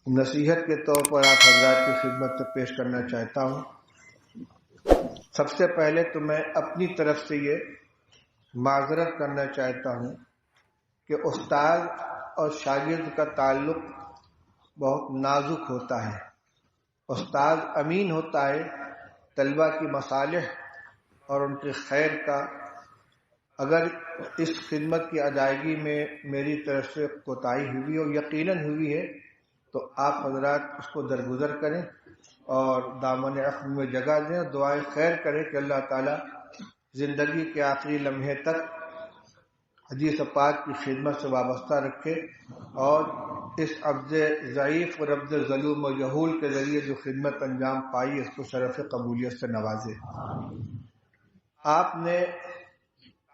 نصیحت کے طور پر آپ حضرات کی خدمت سے پیش کرنا چاہتا ہوں۔ سب سے پہلے تو میں اپنی طرف سے یہ معذرت کرنا چاہتا ہوں کہ استاد اور شاگرد کا تعلق بہت نازک ہوتا ہے۔ استاد امین ہوتا ہے طلبہ کی مصالح اور ان کے خیر کا۔ اگر اس خدمت کی ادائیگی میں میری طرف سے کوتاہی ہوئی اور یقیناً ہوئی ہے تو آپ حضرات اس کو درگزر کریں اور دامن عفو میں جگہ دیں اور دعائیں خیر کریں کہ اللہ تعالیٰ زندگی کے آخری لمحے تک حدیث پاک کی خدمت سے وابستہ رکھے اور اس عبد ضعیف اور عبد ظلوم و جہول کے ذریعے جو خدمت انجام پائی اس کو شرف قبولیت سے نوازے۔ آپ نے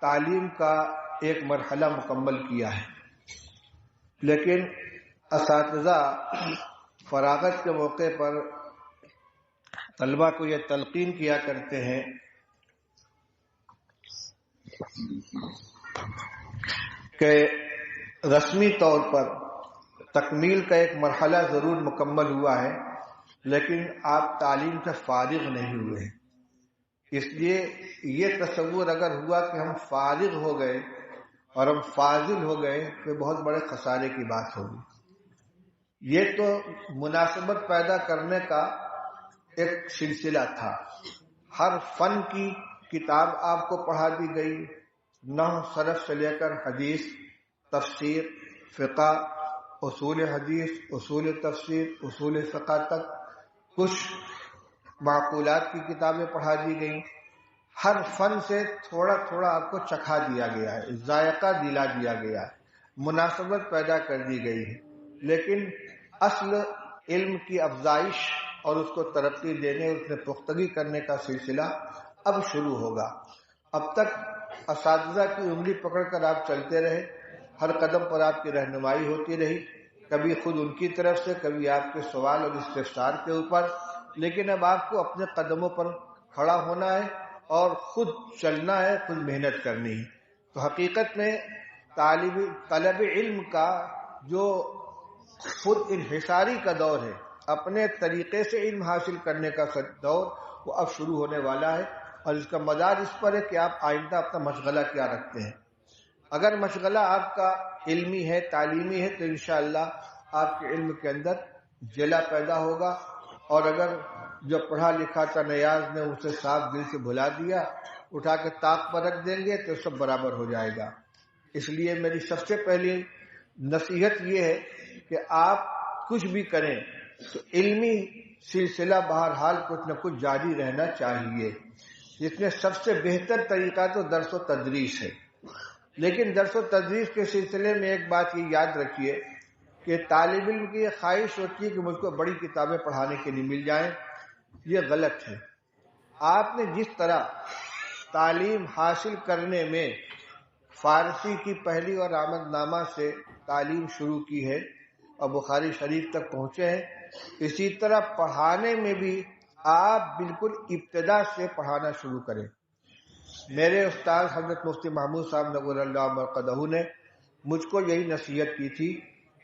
تعلیم کا ایک مرحلہ مکمل کیا ہے، لیکن اساتذہ فراغت کے موقع پر طلبہ کو یہ تلقین کیا کرتے ہیں کہ رسمی طور پر تکمیل کا ایک مرحلہ ضرور مکمل ہوا ہے لیکن آپ تعلیم سے فارغ نہیں ہوئے ہیں۔ اس لیے یہ تصور اگر ہوا کہ ہم فارغ ہو گئے اور ہم فاضل ہو گئے تو بہت بڑے خسارے کی بات ہوگی۔ یہ تو مناسبت پیدا کرنے کا ایک سلسلہ تھا۔ ہر فن کی کتاب آپ کو پڑھا دی گئی، نحو صرف سے لے کر حدیث، تفسیر، فقہ، اصول حدیث، اصول تفسیر، اصول فقہ تک کچھ معقولات کی کتابیں پڑھا دی گئیں۔ ہر فن سے تھوڑا تھوڑا آپ کو چکھا دیا گیا ہے، ذائقہ دلا دیا گیا ہے، مناسبت پیدا کر دی گئی ہے، لیکن اصل علم کی افزائش اور اس کو ترقی دینے اور اس میں پختگی کرنے کا سلسلہ اب شروع ہوگا۔ اب تک اساتذہ کی انگلی پکڑ کر آپ چلتے رہے، ہر قدم پر آپ کی رہنمائی ہوتی رہی، کبھی خود ان کی طرف سے، کبھی آپ کے سوال اور استفسار کے اوپر، لیکن اب آپ کو اپنے قدموں پر کھڑا ہونا ہے اور خود چلنا ہے، خود محنت کرنی ہے۔ تو حقیقت میں طلب علم کا جو خود انحصاری کا دور ہے، اپنے طریقے سے علم حاصل کرنے کا دور، وہ اب شروع ہونے والا ہے اور اس کا مدار اس پر ہے کہ آپ آئندہ اپنا مشغلہ کیا رکھتے ہیں۔ اگر مشغلہ آپ کا علمی ہے، تعلیمی ہے، تو انشاءاللہ آپ کے علم کے اندر جلا پیدا ہوگا، اور اگر جو پڑھا لکھا تھا نیاز نے اسے صاف دل سے بھلا دیا، اٹھا کے طاق پر رکھ دیں گے تو سب برابر ہو جائے گا۔ اس لیے میری سب سے پہلی نصیحت یہ ہے کہ آپ کچھ بھی کریں تو علمی سلسلہ بہرحال کچھ نہ کچھ جاری رہنا چاہیے، جس میں سب سے بہتر طریقہ تو درس و تدریس ہے۔ لیکن درس و تدریس کے سلسلے میں ایک بات یہ یاد رکھیے کہ طالب علم کی یہ خواہش ہوتی ہے کہ مجھ کو بڑی کتابیں پڑھانے کے لیے مل جائیں، یہ غلط ہے۔ آپ نے جس طرح تعلیم حاصل کرنے میں فارسی کی پہلی اور آمد نامہ سے تعلیم شروع کی ہے اور بخاری شریف تک پہنچے ہیں، اسی طرح پڑھانے میں بھی آپ بالکل ابتدا سے پڑھانا شروع کریں۔ میرے استاد حضرت مفتی محمود صاحب نور اللہ مرقدہ نے مجھ کو یہی نصیحت کی تھی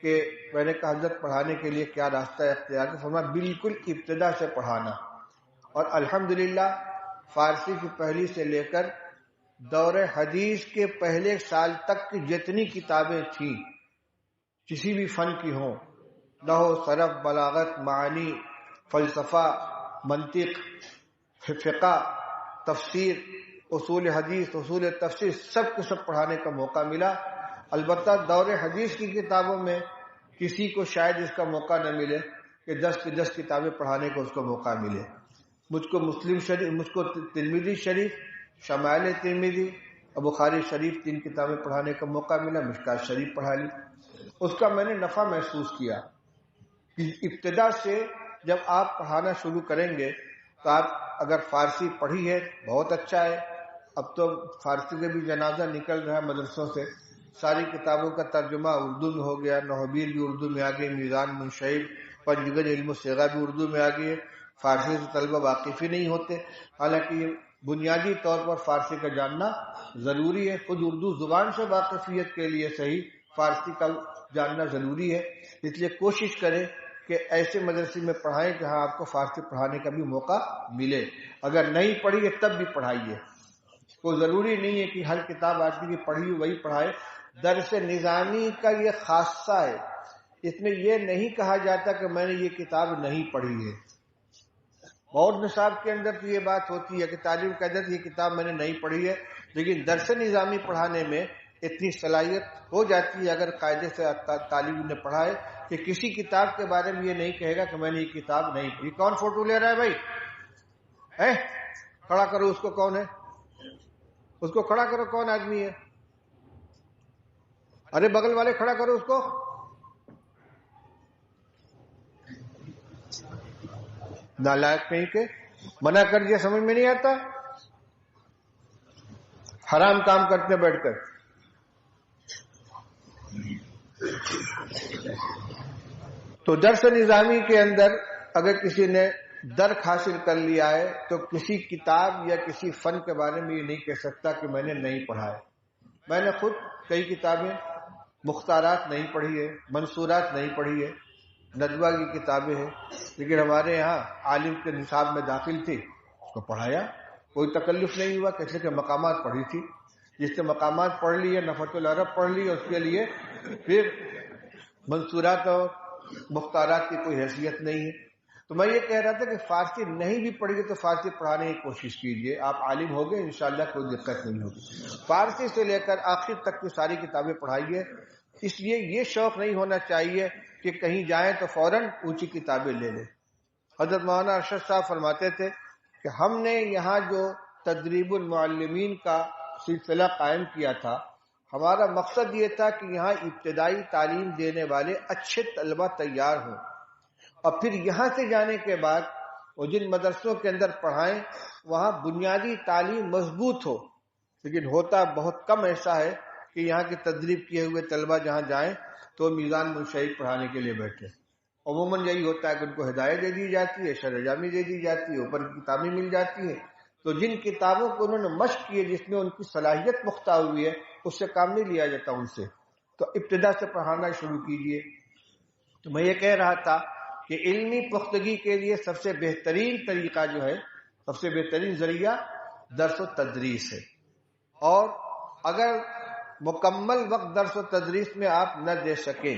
کہ میں نے کہا حضرت پڑھانے کے لیے کیا راستہ اختیار ہے؟ فرمایا بالکل ابتدا سے پڑھانا۔ اور الحمدللہ فارسی کی پہلی سے لے کر دور حدیث کے پہلے سال تک کی جتنی کتابیں تھیں کسی بھی فن کی ہوں، نحو، صرف، بلاغت، معانی، فلسفہ، منطق، فقہ، تفسیر، اصول حدیث، اصول تفسیر، سب کو سب پڑھانے کا موقع ملا۔ البتہ دور حدیث کی کتابوں میں کسی کو شاید اس کا موقع نہ ملے کہ 10 کی 10 کتابیں پڑھانے کو اس کو موقع ملے۔ مجھ کو مسلم شریف، مجھ کو ترمذی شریف، شمائل ترمذی اور بخاری شریف 3 کتابیں پڑھانے کا موقع ملا، مشکات شریف پڑھا لی۔ اس کا میں نے نفع محسوس کیا کہ ابتدا سے جب آپ پڑھانا شروع کریں گے تو آپ اگر فارسی پڑھی ہے بہت اچھا ہے، اب تو فارسی کے بھی جنازہ نکل رہا ہے مدرسوں سے، ساری کتابوں کا ترجمہ اردو میں ہو گیا، نحویر بھی اردو میں آ گئی، میزان منشعب، پنجگل علم الصیغہ بھی اردو میں آ گئی ہے۔ فارسی سے طلبہ واقف ہی نہیں ہوتے، حالانکہ یہ بنیادی طور پر فارسی کا جاننا ضروری ہے۔ خود اردو زبان سے واقفیت کے لیے صحیح فارسی کا جاننا ضروری ہے، اس لیے کوشش کریں کہ کہ ایسے مدرسے میں پڑھائیں جہاں آپ کو فارسی پڑھانے کا بھی موقع ملے. اگر نہیں پڑھی ہے تب بھی پڑھائیے. کوئی ضروری نہیں ہے کہ ہر کتاب آدمی کی پڑھی وہی پڑھائے. درس نظامی کا یہ خاصہ ہے، اس میں یہ نہیں کہا جاتا کہ میں نے یہ کتاب نہیں پڑھی ہے. بہت نصاب کے اندر تو یہ بات ہوتی ہے کہ تعلیم کے اندر یہ کتاب میں نے نہیں پڑھی ہے، لیکن درس نظامی پڑھانے میں اتنی صلاحیت ہو جاتی ہے اگر قاعدے سے تعلیم نے پڑھائے کہ کسی کتاب کے بارے میں یہ نہیں کہے گا کہ میں نے یہ کتاب نہیں پڑھی. کون فوٹو لے رہا ہے بھائی؟ کھڑا کرو اس کو. کون ہے؟ اس کو کھڑا کرو. کون آدمی ہے؟ ارے بغل والے کھڑا کرو اس کو. نالائق کہیں کے منع کر دیا، سمجھ میں نہیں آتا. حرام کام کرتے بیٹھ کر. تو درس نظامی کے اندر اگر کسی نے درک حاصل کر لیا ہے تو کسی کتاب یا کسی فن کے بارے میں یہ نہیں کہہ سکتا کہ میں نے نہیں پڑھا ہے. میں نے خود کئی کتابیں مختارات نہیں پڑھی ہے، منصورات نہیں پڑھی ہے، ندوہ کی کتابیں ہیں، لیکن ہمارے یہاں عالم کے نصاب میں داخل تھی، اس کو پڑھایا. کوئی تکلف نہیں ہوا. کیسے کہ مقامات پڑھی تھی. جس نے مقامات پڑھ لی ہے، نفحۃ العرب پڑھ لی ہے، اس کے لیے پھر منصورات اور مختارات کی کوئی حیثیت نہیں ہے. تو میں یہ کہہ رہا تھا کہ فارسی نہیں بھی پڑھی گے تو فارسی پڑھانے کی کوشش کیجیے. آپ عالم ہو گئے انشاءاللہ کوئی دقت نہیں ہوگی. فارسی سے لے کر آخر تک کی ساری کتابیں پڑھائیے. اس لیے یہ شوق نہیں ہونا چاہیے کہ کہیں جائیں تو فوراً اونچی کتابیں لے لیں. حضرت مولانا ارشد صاحب فرماتے تھے کہ ہم نے یہاں جو تدریب المعلمین کا سلسلہ قائم کیا تھا، ہمارا مقصد یہ تھا کہ یہاں ابتدائی تعلیم دینے والے اچھے طلبہ تیار ہوں، اور پھر یہاں سے جانے کے بعد وہ جن مدرسوں کے اندر پڑھائیں وہاں بنیادی تعلیم مضبوط ہو. لیکن ہوتا بہت کم ایسا ہے کہ یہاں کی تدریب کیے ہوئے طلبہ جہاں جائیں تو میزان منشعب پڑھانے کے لیے بیٹھے. عموماً یہی ہوتا ہے کہ ان کو ہدایت دے دی جاتی ہے، شرح جامی دے دی جاتی ہے، اوپر کی کتابیں مل جاتی ہیں. تو جن کتابوں کو انہوں نے مشق کی ہے، جس میں ان کی صلاحیت پختہ ہوئی ہے، اس سے کام نہیں لیا جاتا ان سے. تو ابتدا سے پڑھانا شروع کیجیے. تو میں یہ کہہ رہا تھا کہ علمی پختگی کے لیے سب سے بہترین طریقہ جو ہے، سب سے بہترین ذریعہ درس و تدریس ہے. اور اگر مکمل وقت درس و تدریس میں آپ نہ دے سکیں،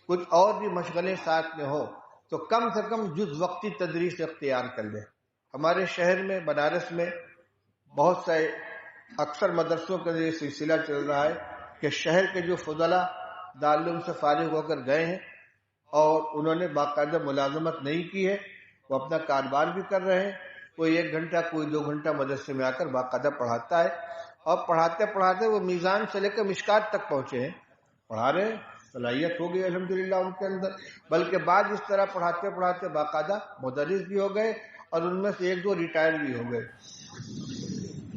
کچھ اور بھی مشغلے ساتھ میں ہو، تو کم سے کم جز وقتی تدریس اختیار کر لیں. ہمارے شہر میں بنارس میں بہت سے اکثر مدرسوں کا یہ سلسلہ چل رہا ہے کہ شہر کے جو فضلاء دارالعلوم سے فارغ ہو کر گئے ہیں اور انہوں نے باقاعدہ ملازمت نہیں کی ہے، وہ اپنا کاروبار بھی کر رہے ہیں. کوئی 1 گھنٹہ کوئی 2 گھنٹہ مدرسے میں آ کر باقاعدہ پڑھاتا ہے، اور پڑھاتے پڑھاتے وہ میزان سے لے کر مشکات تک پہنچے ہیں. پڑھا رہے ہیں، صلاحیت ہو گئی الحمدللہ ان کے اندر. بلکہ بعض اس طرح پڑھاتے پڑھاتے باقاعدہ مدرس بھی ہو گئے، اور ان میں سے 1-2 ریٹائر بھی ہو گئے.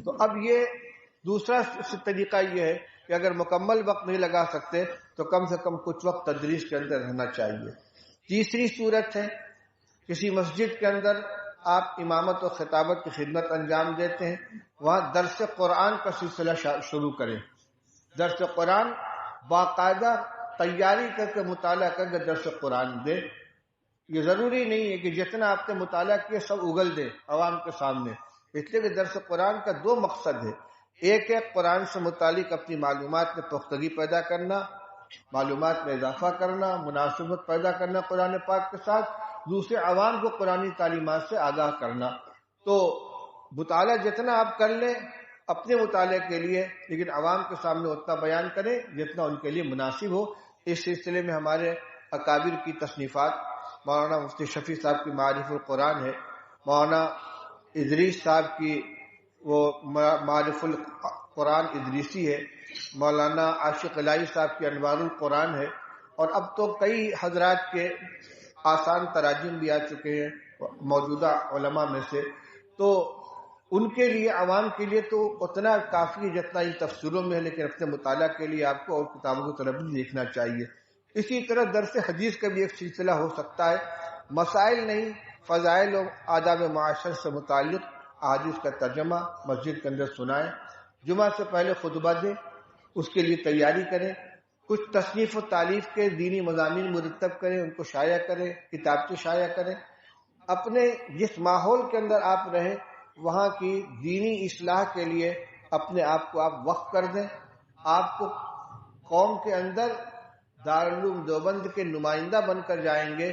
تو اب یہ دوسرا طریقہ یہ ہے کہ اگر مکمل وقت نہیں لگا سکتے تو کم سے کم کچھ وقت تدریس کے اندر رہنا چاہیے. تیسری صورت ہے، کسی مسجد کے اندر آپ امامت و خطابت کی خدمت انجام دیتے ہیں، وہاں درس قرآن کا سلسلہ شروع کریں. درس قرآن باقاعدہ تیاری کر کے مطالعہ کر کے درس قرآن دے. یہ ضروری نہیں ہے کہ جتنا آپ نے مطالعہ کیا سب اگل دے عوام کے سامنے، اس لیے کہ درس قرآن کا 2 مقصد ہے. ایک ہے قرآن سے متعلق اپنی معلومات میں پختگی پیدا کرنا، معلومات میں اضافہ کرنا، مناسبت پیدا کرنا قرآن پاک کے ساتھ. دوسرے عوام کو قرآنی تعلیمات سے آگاہ کرنا. تو مطالعہ جتنا آپ کر لیں اپنے مطالعے کے لیے، لیکن عوام کے سامنے اتنا بیان کریں جتنا ان کے لیے مناسب ہو. اس سلسلے میں ہمارے اکابر کی تصنیفات، مولانا مفتی شفیع صاحب کی معارف القرآن ہے، مولانا ادریس صاحب کی وہ معارف القرآن ادریسی ہے، مولانا عاشق الہی صاحب کی انوار القرآن ہے، اور اب تو کئی حضرات کے آسان تراجم بھی آ چکے ہیں موجودہ علماء میں سے. تو ان کے لیے، عوام کے لیے تو اتنا کافی ہے جتنا ان تفسیروں میں ہے، لیکن اپنے مطالعہ کے لیے آپ کو اور کتابوں کی طرف بھی دیکھنا چاہیے. اسی طرح درس حدیث کا بھی ایک سلسلہ ہو سکتا ہے. مسائل نہیں، فضائل و آداب معاشر سے متعلق احادیث کا ترجمہ مسجد کے اندر سنائیں. جمعہ سے پہلے خطبہ دیں، اس کے لیے تیاری کریں. کچھ تصنیف و تعلیف کے دینی مضامین مرتب کریں، ان کو شائع کریں، کتابچے شائع کریں. اپنے جس ماحول کے اندر آپ رہیں وہاں کی دینی اصلاح کے لیے اپنے آپ کو آپ وقف کر دیں. آپ کو قوم کے اندر دارالعلوم دیوبند کے نمائندہ بن کر جائیں گے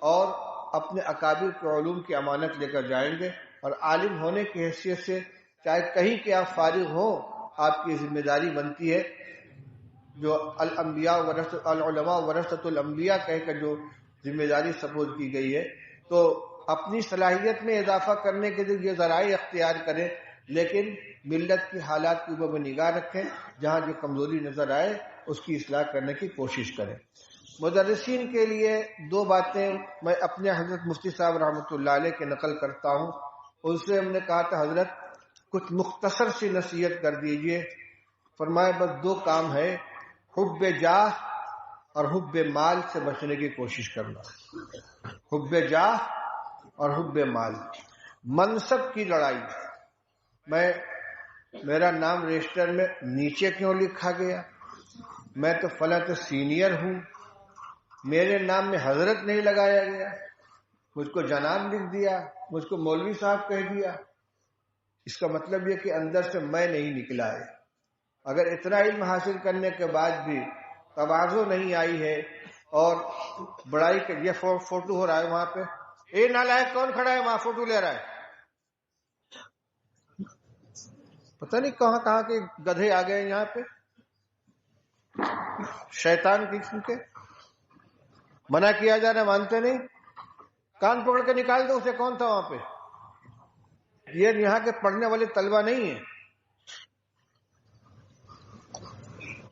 اور اپنے اکابر کے علوم کی امانت لے کر جائیں گے، اور عالم ہونے کی حیثیت سے چاہے کہیں کہ آپ فارغ ہوں، آپ کی ذمہ داری بنتی ہے جو العلماء ورثۃ الانبیاء کہہ کر جو ذمہ داری سپرد کی گئی ہے، تو اپنی صلاحیت میں اضافہ کرنے کے لیے یہ ذرائع اختیار کریں، لیکن ملت کی حالات کے اوپر نگاہ رکھیں، جہاں جو کمزوری نظر آئے اس کی اصلاح کرنے کی کوشش کریں. مدرسین کے لیے دو باتیں میں اپنے حضرت مفتی صاحب رحمۃ اللہ علیہ کے نقل کرتا ہوں. ان سے ہم نے کہا تھا حضرت کچھ مختصر سی نصیحت کر دیجئے. فرمائے بس دو کام ہے، حب جاہ اور حب مال سے بچنے کی کوشش کرنا. حب جاہ اور حب مال، منصب کی لڑائی. میرا نام رجسٹر میں نیچے کیوں لکھا گیا؟ میں تو فلاں تو سینئر ہوں، میرے نام میں حضرت نہیں لگایا گیا، مجھ کو جناب لکھ دیا، مجھ کو مولوی صاحب کہہ دیا. اس کا مطلب یہ کہ اندر سے میں نہیں نکلا ہے. اگر اتنا علم حاصل کرنے کے بعد بھی تواضع نہیں آئی ہے اور بڑائی کے یہ فوٹو ہو رہا ہے وہاں پہ، اے نالائق کون کھڑا ہے وہاں فوٹو لے رہا ہے؟ پتہ نہیں کہاں کہاں کے گدھے آ گئے یہاں پہ، شیطان قسم کے. منع کیا جا رہا مانتے نہیں، کان پکڑ کے نکال دو اسے. کون تھا وہاں پہ؟ یہ یہاں کے پڑھنے والے طلبہ نہیں ہیں.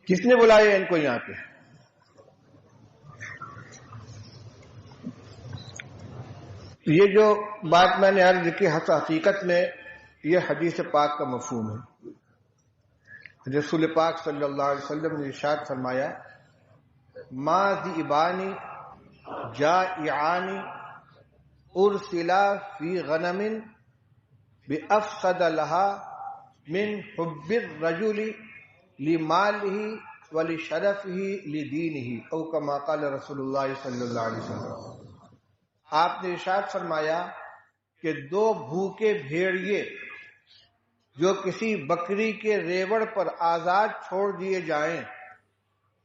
کس نے بلایا ان کو یہاں پہ؟ یہ جو بات میں نے عرض کی حقیقت میں یہ حدیث پاک کا مفہوم ہے. رسول پاک صلی اللہ علیہ وسلم نے ارشاد فرمایا، ما ذئبانی جائعانی ارسلا فی غنم بافسد لها من حب الرجل لمالہ ولشرفہ لدینہ، او کما قال رسول اللہ صلی اللہ علیہ وسلم. آپ نے ارشاد فرمایا کہ دو بھوکے بھیڑیے جو کسی بکری کے ریوڑ پر آزاد چھوڑ دیے جائیں،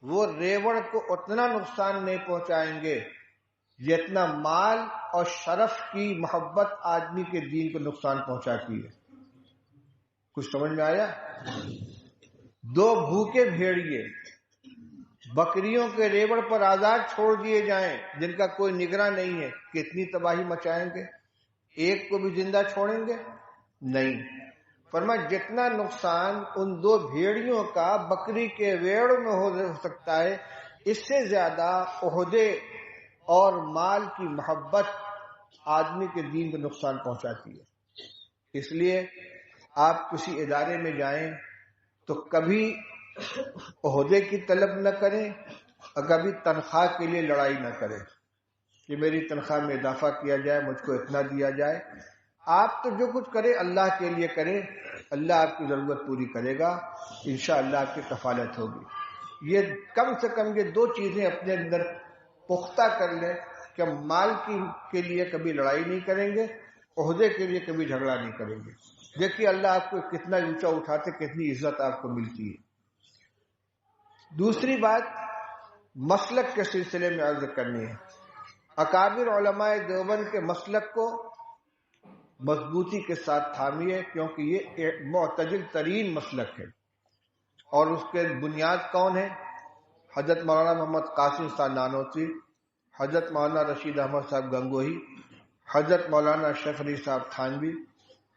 وہ ریوڑ کو اتنا نقصان نہیں پہنچائیں گے جتنا مال اور شرف کی محبت آدمی کے دین کو نقصان پہنچاتی ہے. کچھ سمجھ میں آیا؟ دو بھوکے بھیڑیے بکریوں کے ریوڑ پر آزاد چھوڑ دیے جائیں جن کا کوئی نگراں نہیں ہے، کتنی تباہی مچائیں گے؟ ایک کو بھی زندہ چھوڑیں گے؟ نہیں. فرمایا جتنا نقصان ان دو بھیڑیوں کا بکری کے ریوڑ میں ہو سکتا ہے، اس سے زیادہ عہدے اور مال کی محبت آدمی کے دین کو نقصان پہنچاتی ہے. اس لیے آپ کسی ادارے میں جائیں تو کبھی عہدے کی طلب نہ کریں اور کبھی تنخواہ کے لیے لڑائی نہ کریں کہ میری تنخواہ میں اضافہ کیا جائے، مجھ کو اتنا دیا جائے. آپ تو جو کچھ کریں اللہ کے لیے کریں، اللہ آپ کی ضرورت پوری کرے گا، انشاءاللہ آپ کی کفالت ہوگی. یہ کم سے کم یہ دو چیزیں اپنے اندر پختہ کر لیں کہ ہم مال کے لیے کبھی لڑائی نہیں کریں گے، عہدے کے لیے کبھی جھگڑا نہیں کریں گے. دیکھیے اللہ آپ کو کتنا اونچا اٹھاتے، کتنی عزت آپ کو ملتی ہے. دوسری بات مسلک کے سلسلے میں عرض کرنی ہے. اکابر علماء دیوبند کے مسلک کو مضبوطی کے ساتھ تھامیے، کیونکہ یہ ایک معتدل ترین مسلک ہے. اور اس کے بنیاد کون ہے؟ حضرت مولانا محمد قاسم صاحب نانوتوی، حضرت مولانا رشید احمد صاحب گنگوہی، حضرت مولانا شیخ علی صاحب تھانوی،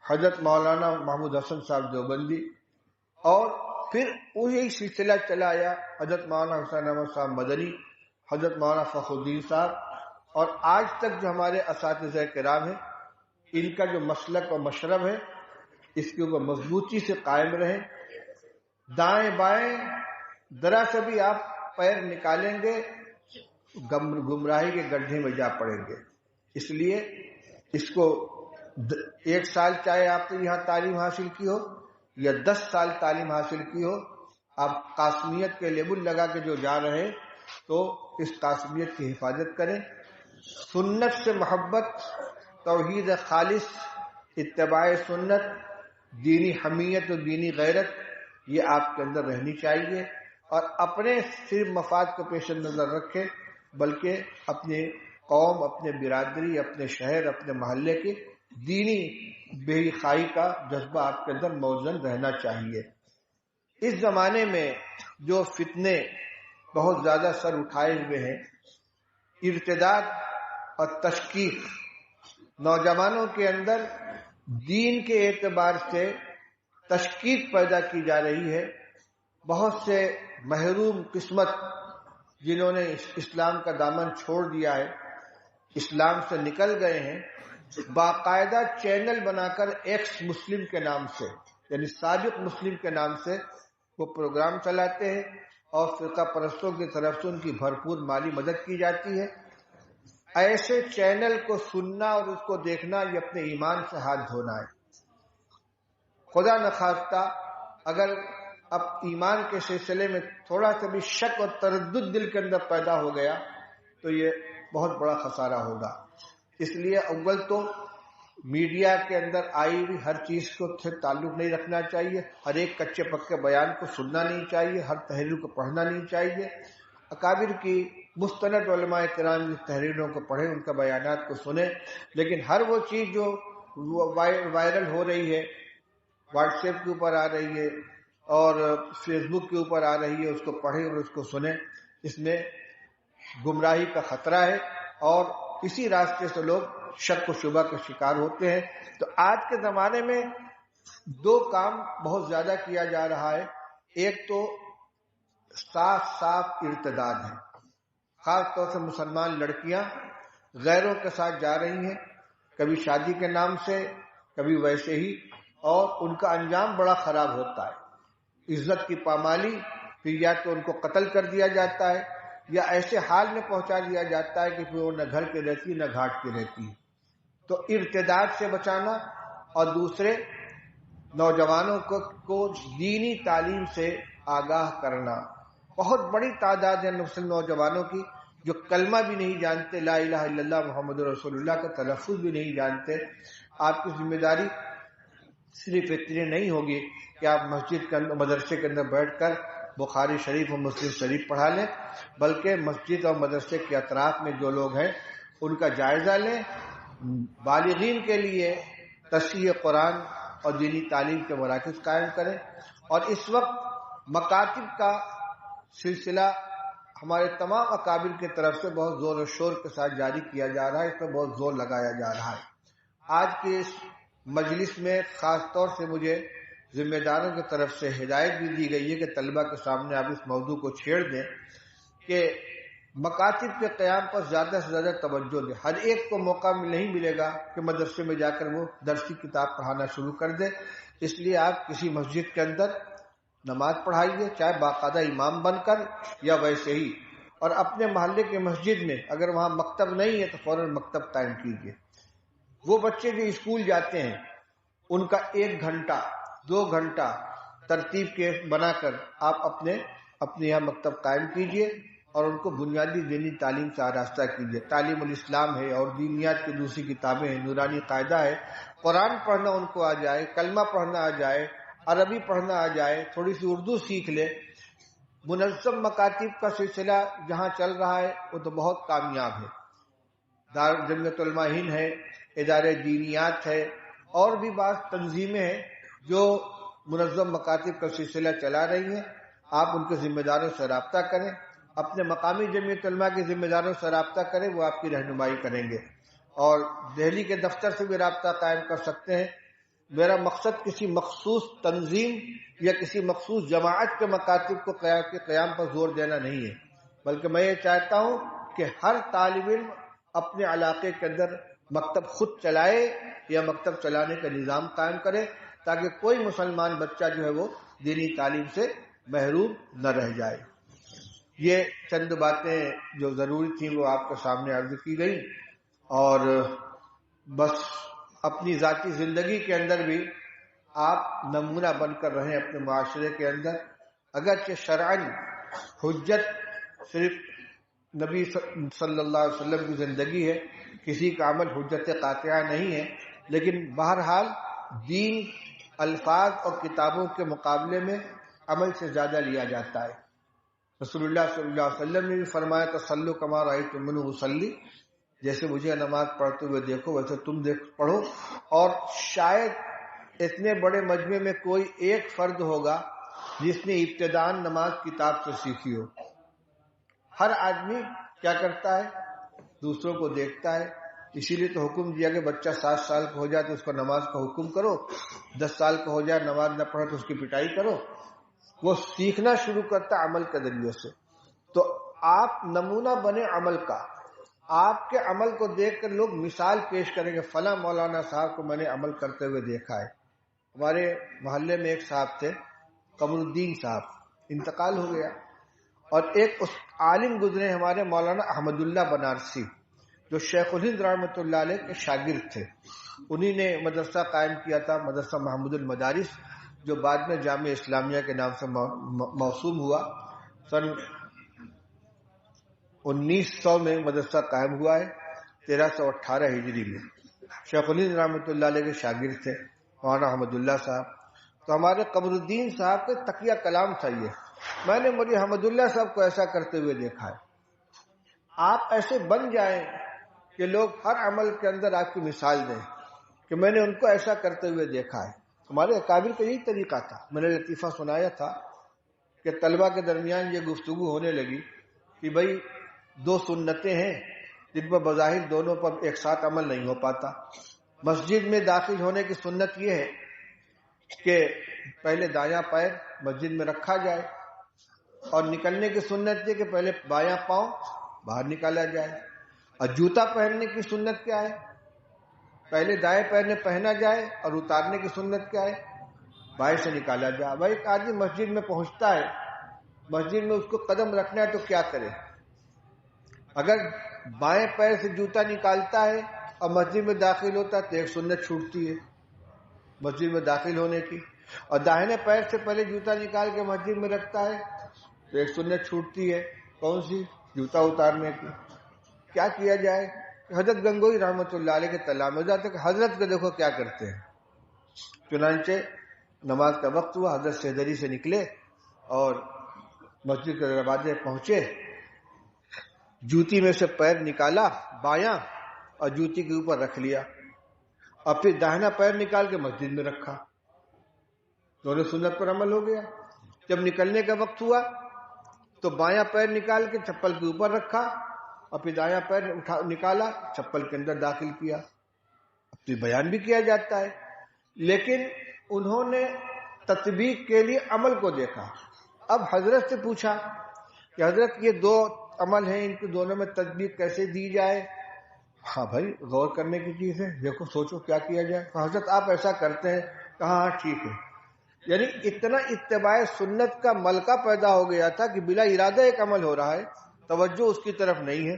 حضرت مولانا محمود حسن صاحب دیوبندی، اور پھر وہی سلسلہ چلا آیا حضرت مولانا حسین احمد صاحب مدنی، حضرت مولانا فخر الدین صاحب، اور آج تک جو ہمارے اساتذہ کرام ہیں ان کا جو مسلک اور مشرب ہے اس کے اوپر مضبوطی سے قائم رہیں. دائیں بائیں ذرا سے بھی آپ پیر نکالیں گے گمراہی کے گڈھے میں جا پڑیں گے. اس لیے اس کو 1 سال چاہے آپ نے یہاں تعلیم حاصل کی ہو یا 10 سال تعلیم حاصل کی ہو، آپ قاسمیت کے لیبل لگا کے جو جا رہے تو اس قاسمیت کی حفاظت کریں. سنت سے محبت، توحید خالص، اتباع سنت، دینی حمیت اور دینی غیرت یہ آپ کے اندر رہنی چاہیے، اور اپنے صرف مفاد کو پیش نظر رکھیں بلکہ اپنے قوم، اپنے برادری، اپنے شہر، اپنے محلے کی دینی بے خواہی کا جذبہ آپ کے اندر موزن رہنا چاہیے. اس زمانے میں جو فتنے بہت زیادہ سر اٹھائے ہوئے ہیں، ارتداد اور تشکیک، نوجوانوں کے اندر دین کے اعتبار سے تشکیک پیدا کی جا رہی ہے. بہت سے محروم قسمت جنہوں نے اسلام کا دامن چھوڑ دیا ہے، اسلام سے نکل گئے ہیں، باقاعدہ چینل بنا کر ایکس مسلم کے نام سے، یعنی سابق مسلم کے نام سے وہ پروگرام چلاتے ہیں، اور فرقہ پرستوں کی طرف سے ان کی بھرپور مالی مدد کی جاتی ہے. ایسے چینل کو سننا اور اس کو دیکھنا یہ اپنے ایمان سے ہاتھ دھونا ہے. خدا نخواستہ اگر اب ایمان کے سلسلے میں تھوڑا سا بھی شک اور تردد دل کے اندر پیدا ہو گیا تو یہ بہت بڑا خسارہ ہوگا. اس لیے اول تو میڈیا کے اندر آئی ہوئی ہر چیز کو سے تعلق نہیں رکھنا چاہیے، ہر ایک کچے پکے بیان کو سننا نہیں چاہیے، ہر تحریر کو پڑھنا نہیں چاہیے. اکابر کی مستند علماء کرام کی تحریروں کو پڑھیں، ان کا بیانات کو سنیں، لیکن ہر وہ چیز جو وائرل ہو رہی ہے، واٹس ایپ کے اوپر آ رہی ہے اور فیس بک کے اوپر آ رہی ہے، اس کو پڑھیں اور اس کو سنیں. اس میں گمراہی کا خطرہ ہے اور اسی راستے سے لوگ شک و شبہ کے شکار ہوتے ہیں. تو آج کے زمانے میں دو کام بہت زیادہ کیا جا رہا ہے. ایک تو صاف صاف ارتداد ہے، خاص طور سے مسلمان لڑکیاں غیروں کے ساتھ جا رہی ہیں، کبھی شادی کے نام سے، کبھی ویسے ہی، اور ان کا انجام بڑا خراب ہوتا ہے. عزت کی پامالی، پھر یا تو ان کو قتل کر دیا جاتا ہے یا ایسے حال میں پہنچا دیا جاتا ہے کہ پھر وہ نہ گھر کی رہتی نہ گھاٹ کی رہتی. تو ارتداد سے بچانا، اور دوسرے نوجوانوں کو دینی تعلیم سے آگاہ کرنا. بہت بڑی تعداد ہے نوجوانوں کی جو کلمہ بھی نہیں جانتے، لا الہ الا اللہ محمد رسول اللہ کا تلفظ بھی نہیں جانتے. آپ کی ذمہ داری صرف اتنی نہیں ہوگی کہ آپ مسجد کے اندر، مدرسے کے اندر بیٹھ کر بخاری شریف اور مسلم شریف پڑھا لیں، بلکہ مسجد اور مدرسے کے اطراف میں جو لوگ ہیں ان کا جائزہ لیں. بالغین کے لیے تصحیح قرآن اور دینی تعلیم کے مراکز قائم کریں. اور اس وقت مکاتب کا سلسلہ ہمارے تمام اکابر کی طرف سے بہت زور و شور کے ساتھ جاری کیا جا رہا ہے، اس پر بہت زور لگایا جا رہا ہے. آج کی اس مجلس میں خاص طور سے مجھے ذمہ داروں کی طرف سے ہدایت بھی دی گئی ہے کہ طلبہ کے سامنے آپ اس موضوع کو چھیڑ دیں کہ مکاتب کے قیام پر زیادہ سے زیادہ توجہ دیں. ہر ایک کو موقع نہیں ملے گا کہ مدرسے میں جا کر وہ درسی کتاب پڑھانا شروع کر دے. اس لیے آپ کسی مسجد کے اندر نماز پڑھائیے، چاہے باقاعدہ امام بن کر یا ویسے ہی، اور اپنے محلے کے مسجد میں اگر وہاں مکتب نہیں ہے تو فوراً مکتب قائم کیجیے. وہ بچے جو اسکول جاتے ہیں ان کا 1 گھنٹہ 2 گھنٹہ ترتیب کے بنا کر آپ اپنے یہاں مکتب قائم کیجیے اور ان کو بنیادی دینی تعلیم سے آراستہ کیجیے. تعلیم الاسلام ہے اور دینیات کی دوسری کتابیں ہیں، نورانی قاعدہ ہے. قرآن پڑھنا ان کو آ جائے، کلمہ پڑھنا آ جائے، عربی پڑھنا آ جائے، تھوڑی سی اردو سیکھ لے. منظم مکاتب کا سلسلہ جہاں چل رہا ہے وہ تو بہت کامیاب ہے. جمعیت علماء ہند ہے، ادارے دینیات ہے، اور بھی بعض تنظیمیں ہیں جو منظم مکاتب کا سلسلہ چلا رہی ہیں. آپ ان کے ذمہ داروں سے رابطہ کریں، اپنے مقامی جمعیت علماء کے ذمہ داروں سے رابطہ کریں، وہ آپ کی رہنمائی کریں گے. اور دہلی کے دفتر سے بھی رابطہ قائم کر سکتے ہیں. میرا مقصد کسی مخصوص تنظیم یا کسی مخصوص جماعت کے مکاتب کو قیام پر زور دینا نہیں ہے، بلکہ میں یہ چاہتا ہوں کہ ہر طالب علم اپنے علاقے کے اندر مکتب خود چلائے یا مکتب چلانے کا نظام قائم کرے تاکہ کوئی مسلمان بچہ جو ہے وہ دینی تعلیم سے محروم نہ رہ جائے. یہ چند باتیں جو ضروری تھیں وہ آپ کے سامنے عرض کی گئی. اور بس اپنی ذاتی زندگی کے اندر بھی آپ نمونہ بن کر رہیں، اپنے معاشرے کے اندر اگرچہ شرعن حجت صرف نبی صلی اللہ علیہ وسلم کی زندگی ہے، کسی کا عمل حجت قاطعہ نہیں ہے، لیکن بہرحال دین الفاظ اور کتابوں کے مقابلے میں عمل سے زیادہ لیا جاتا ہے۔ رسول اللہ صلی اللہ علیہ وسلم نے بھی فرمایا تصلو کما رأیتمونی اصلی، جیسے مجھے نماز پڑھتے ہوئے دیکھو ویسے تم پڑھو۔ اور شاید اتنے بڑے مجمع میں کوئی ایک فرد ہوگا جس نے ابتداءً نماز کتاب سے سیکھی ہو۔ ہر آدمی کیا کرتا ہے؟ دوسروں کو دیکھتا ہے۔ اسی لیے تو حکم دیا کہ بچہ 7 سال کا ہو جائے تو اس کو نماز کا حکم کرو، 10 سال کا ہو جائے نماز نہ پڑھے تو اس کی پٹائی کرو۔ وہ سیکھنا شروع کرتا عمل کے ذریعے سے۔ تو آپ نمونہ بنے عمل کا، آپ کے عمل کو دیکھ کر لوگ مثال پیش کریں گے، فلاں مولانا صاحب کو میں نے عمل کرتے ہوئے دیکھا ہے۔ ہمارے محلے میں ایک صاحب تھے قمر الدین صاحب، انتقال ہو گیا، اور ایک عالم گزرے ہمارے مولانا احمد اللہ بنارسی، جو شیخ الہند رحمۃ اللہ علیہ کے شاگرد تھے۔ انہی نے مدرسہ قائم کیا تھا، مدرسہ محمود المدارس، جو بعد میں جامعہ اسلامیہ کے نام سے موسوم ہوا۔ سن 1900 میں مدرسہ قائم ہوا ہے، 1318 ہجری میں۔ شیخ الہند رحمۃ اللہ علیہ کے شاگرد تھے مولانا احمد اللہ صاحب۔ تو ہمارے قمر الدین صاحب کے تقیہ کلام تھا یہ، میں نے مولوی احمد اللہ صاحب کو ایسا کرتے ہوئے دیکھا ہے۔ آپ ایسے بن جائیں کہ لوگ ہر عمل کے اندر آپ کی مثال دیں کہ میں نے ان کو ایسا کرتے ہوئے دیکھا ہے۔ ہمارے اکابر کا یہی طریقہ تھا۔ میں نے لطیفہ سنایا تھا کہ طلبہ کے درمیان یہ گفتگو ہونے لگی کہ بھئی 2 سنتیں ہیں جن پر بظاہر دونوں پر ایک ساتھ عمل نہیں ہو پاتا۔ مسجد میں داخل ہونے کی سنت یہ ہے کہ پہلے دایاں پیر مسجد میں رکھا جائے، اور نکلنے کی سنت یہ کہ پہلے بایاں پاؤں باہر نکالا جائے۔ اور جوتا پہننے کی سنت کیا ہے؟ پہلے دائیں پیر میں پہنا جائے، اور اتارنے کی سنت کیا ہے؟ بائیں سے نکالا جائے۔ بھائی ایک آدمی مسجد میں پہنچتا ہے، مسجد میں اس کو قدم رکھنا ہے تو کیا کرے؟ اگر بائیں پیر سے جوتا نکالتا ہے اور مسجد میں داخل ہوتا ہے تو ایک سنت چھوٹتی ہے مسجد میں داخل ہونے کی، اور داہنے پیر سے پہلے جوتا نکال کے مسجد میں رکھتا ہے تو ایک سنت چھوٹتی ہے۔ کون سی؟ جوتا اتارنے کی۔ کیا کیا جائے؟ حضرت گنگوئی رحمۃ اللہ علیہ کے تلامذہ تھے کہ حضرت کو دیکھو کیا کرتے ہیں۔ چنانچہ نماز کا وقت ہوا، حضرت سہدری سے نکلے اور مسجد کے دروازے پہنچے، جوتی میں سے پیر نکالا بایاں اور جوتی کے اوپر رکھ لیا، اور پھر داہنا پیر نکال کے مسجد میں رکھا۔ دونوں سنت پر عمل ہو گیا۔ جب نکلنے کا وقت ہوا تو بایاں پیر نکال کے چپل کے اوپر رکھا، اور پھر دایاں پیر نکالا چپل کے اندر داخل کیا۔ اب تو بیان بھی کیا جاتا ہے، لیکن انہوں نے تطبیق کے لیے عمل کو دیکھا۔ اب حضرت سے پوچھا کہ حضرت یہ 2 عمل ہیں، ان کے دونوں میں تطبیق کیسے دی جائے؟ ہاں بھائی غور کرنے کی چیز ہے، دیکھو سوچو کیا کیا جائے۔ تو حضرت آپ ایسا کرتے ہیں؟ کہا ہاں ٹھیک ہے۔ یعنی اتنا اتباع سنت کا ملکہ پیدا ہو گیا تھا کہ بلا ارادہ ایک عمل ہو رہا ہے، توجہ اس کی طرف نہیں ہے،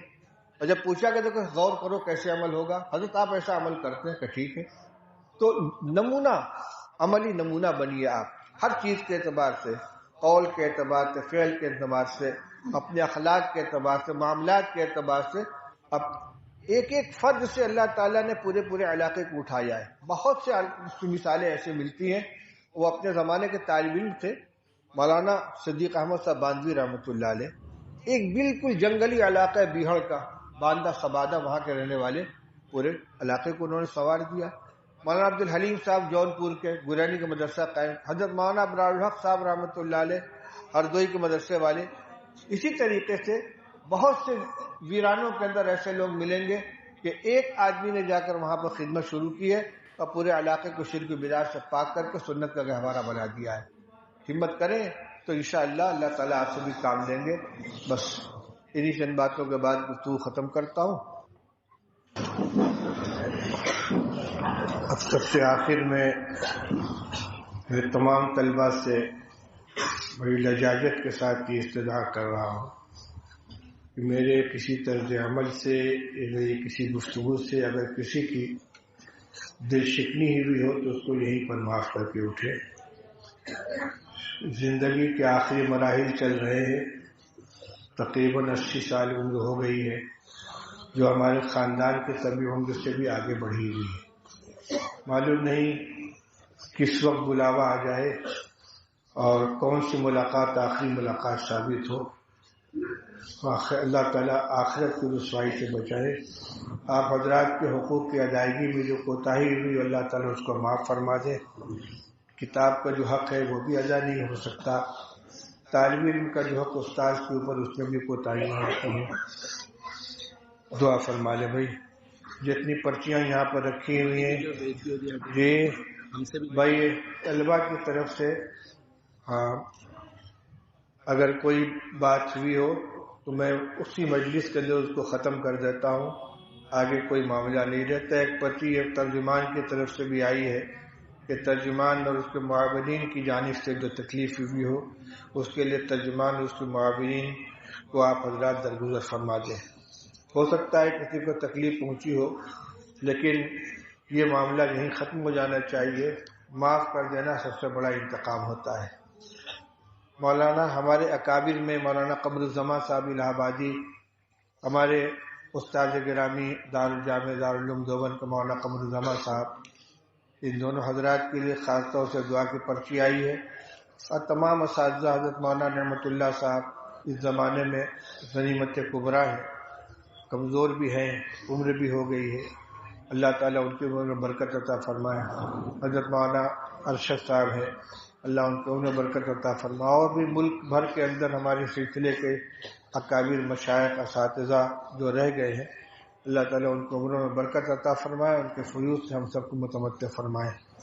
اور جب پوچھا کہ دیکھو غور کرو کیسے عمل ہوگا، حضرت آپ ایسا عمل کرتے ہیں کہ ٹھیک ہے۔ تو نمونہ، عملی نمونہ بنیے آپ، ہر چیز کے اعتبار سے، قول کے اعتبار سے، فعل کے اعتبار سے، اپنے اخلاق کے اعتبار سے، معاملات کے اعتبار سے۔ اب ایک ایک فرد سے اللہ تعالیٰ نے پورے علاقے کو اٹھایا ہے۔ بہت سے مثالیں ایسے ملتی ہیں۔ وہ اپنے زمانے کے طالب علم تھے، مولانا صدیق احمد صاحب باندوی رحمۃ اللہ علیہ۔ ایک بالکل جنگلی علاقہ ہے بیہڑ کا، باندہ سبادہ، وہاں کے رہنے والے، پورے علاقے کو انہوں نے سنوار دیا۔ مولانا عبد الحلیم صاحب جونپور کے گورانی کا مدرسہ قائم، حضرت مولانا ابرار الحق صاحب رحمۃ اللہ علیہ ہردوئی کے مدرسے والے۔ اسی طریقے سے بہت سے ویرانوں کے اندر ایسے لوگ ملیں گے کہ ایک آدمی نے جا کر وہاں پر خدمت شروع کی ہے اور پورے علاقے کو شرک و بدعت سے پاک کر کے سنت کا گہوارہ بنا دیا ہے۔ ہمت کریں تو انشاءاللہ اللہ تعالیٰ آپ سے بھی کام لیں گے۔ بس انہی چند باتوں کے بعد گفتگو ختم کرتا ہوں۔ اب سب سے آخر میں تمام طلبہ سے بڑی لجاجت کے ساتھ یہ استدعا کر رہا ہوں کہ میرے کسی طرز عمل سے یا میری کسی گفتگو سے اگر کسی کی دل شکنی ہوئی ہو تو اس کو یہیں پر معاف کر کے اٹھے۔ زندگی کے آخری مراحل چل رہے ہیں، تقریباً 80 سال عمر ہو گئی ہے، جو ہمارے خاندان کے سبھی عمر سے بھی آگے بڑھی ہوئی ہے۔ معلوم نہیں کس وقت بلاوا آ جائے اور کون سی ملاقات آخری ملاقات ثابت ہو۔ اللہ تعالیٰ آخرت کی رسوائی سے بچائے۔ آپ حضرات کے حقوق کی ادائیگی میں جو کوتاہی ہوئی، اللہ تعالیٰ اس کو معاف فرما دے۔ کتاب کا جو حق ہے وہ بھی ادا نہیں ہو سکتا، طالب علم کا جو حق استاد کے اوپر اس میں بھی کوتاہی ہوتی ہے۔ دعا فرما لے بھائی۔ جتنی پرچیاں یہاں پر رکھی ہوئی ہیں یہ بھائی طلبا کی طرف سے، ہاں اگر کوئی بات ہوئی ہو تو میں اسی مجلس کے اندر اس کو ختم کر دیتا ہوں، آگے کوئی معاملہ نہیں رہتا۔ ایک پرچی ایک ترجمان کی طرف سے بھی آئی ہے کہ ترجمان اور اس کے معاونین کی جانب سے جو تکلیف ہوئی ہو اس کے لیے ترجمان اور اس کے معاونین کو آپ حضرات درگزر فرما دیں۔ ہو سکتا ہے کسی کو تکلیف پہنچی ہو، لیکن یہ معاملہ یہیں ختم ہو جانا چاہیے۔ معاف کر دینا سب سے بڑا انتقام ہوتا ہے۔ مولانا ہمارے اکابر میں مولانا قمر الزمان صاحب الہ آبادی، ہمارے استاد گرامی دارالجامع دارالعلوم دیوبند کے مولانا قمر الزمان صاحب، ان دونوں حضرات کے لیے خاص طور سے دعا کی پرچی آئی ہے، اور تمام اساتذہ حضرت مولانا نعمت اللہ صاحب اس زمانے میں غنیمت کبریٰ ہے، کمزور بھی ہیں، عمر بھی ہو گئی ہے، اللہ تعالیٰ ان کے عمر میں برکت عطا فرمائے۔ حضرت مولانا ارشد صاحب ہے، اللہ ان کے عمر میں برکت عطا فرمائے۔ اور بھی ملک بھر کے اندر ہمارے سلسلے کے اکابر مشائخ اساتذہ جو رہ گئے ہیں، اللہ تعالیٰ ان کو عمروں میں برکت عطا فرمائے، ان کے فیوض سے ہم سب کو متمتع فرمائے۔